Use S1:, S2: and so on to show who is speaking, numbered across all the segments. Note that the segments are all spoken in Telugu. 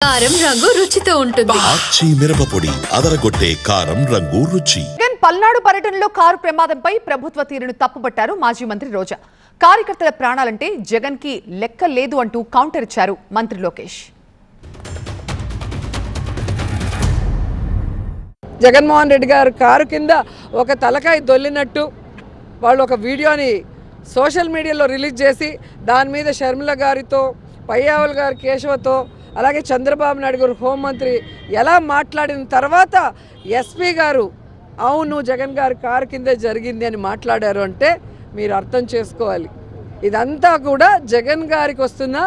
S1: కారం రంగు రుచితో ఉంటుంది.
S2: ఆచి మిరపపొడి అదరగొట్టే కారం రంగు రుచి.
S3: జగన్ పల్నాడు పర్యటనలో కారు ప్రమాదంపై ప్రభుత్వ తీరును తప్పుపట్టారు మాజీ మంత్రి రోజా. కార్యకర్తల ప్రాణాలంటే జగన్ కి లెక్క లేదు అంటూ కౌంటర్ ఇచ్చారు మంత్రి లోకేష్.
S4: జగన్మోహన్ రెడ్డి గారు కారు కింద ఒక తలకాయ దొల్లినట్టు వాళ్ళు ఒక వీడియోని సోషల్ మీడియాలో రిలీజ్ చేసి దాని మీద షర్మిల గారితో, పయ్యావుల్ గారి కేశవతో, అలాగే చంద్రబాబు నాయుడు గారు హోంమంత్రి ఎలా మాట్లాడిన తర్వాత ఎస్పీ గారు అవును జగన్ గారి కారు కిందే జరిగింది అని మాట్లాడారు అంటే మీరు అర్థం చేసుకోవాలి. ఇదంతా కూడా జగన్ గారికి వస్తున్న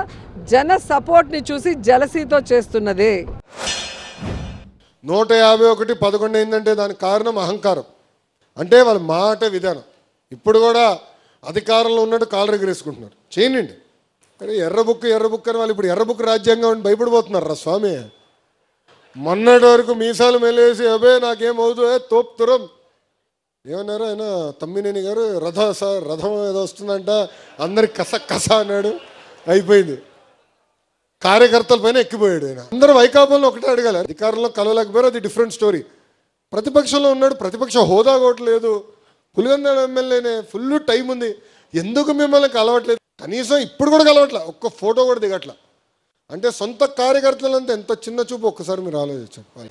S4: జన సపోర్ట్ని చూసి జలసీతో చేస్తున్నదే.
S5: 151 అయిందంటే దానికి కారణం అహంకారం. అంటే వాళ్ళ మాట విధానం. ఇప్పుడు కూడా అధికారంలో ఉన్నట్టు కాళ్ళు ఎగరేసుకుంటున్నారు. చేయనండి. కానీ ఎర్ర బుక్ అని వాళ్ళు ఇప్పుడు ఎర్ర బుక్ రాజ్యాంగం అని భయపడిపోతున్నారు రా స్వామి. మొన్నటి వరకు మీసాలు మెలేసి అబే నాకేమవుతుందో తోపుతురం ఏమన్నారు ఆయన తమ్మినేని గారు. రథం ఏదో వస్తుందంట, అందరికి కస అన్నాడు. అయిపోయింది. కార్యకర్తల పైన ఎక్కిపోయాడు ఆయన. అందరూ వైకాపాలను ఒకటే అడగాలి. అధికారంలో కలవలేకపోయారు, అది డిఫరెంట్ స్టోరీ. ప్రతిపక్షంలో ఉన్నాడు, ప్రతిపక్ష హోదా కూడా లేదు. పులివెందుల ఎమ్మెల్యేనే, ఫుల్ టైం ఉంది. ఎందుకు మిమ్మల్ని కలవట్లేదు? కనీసం ఇప్పుడు కూడా కలవట్లే, ఒక్క ఫోటో కూడా దిగట్లా. అంటే సొంత కార్యకర్తలంతా ఎంత చిన్న చూపు ఒక్కసారి మీరు ఆలోచించాలి.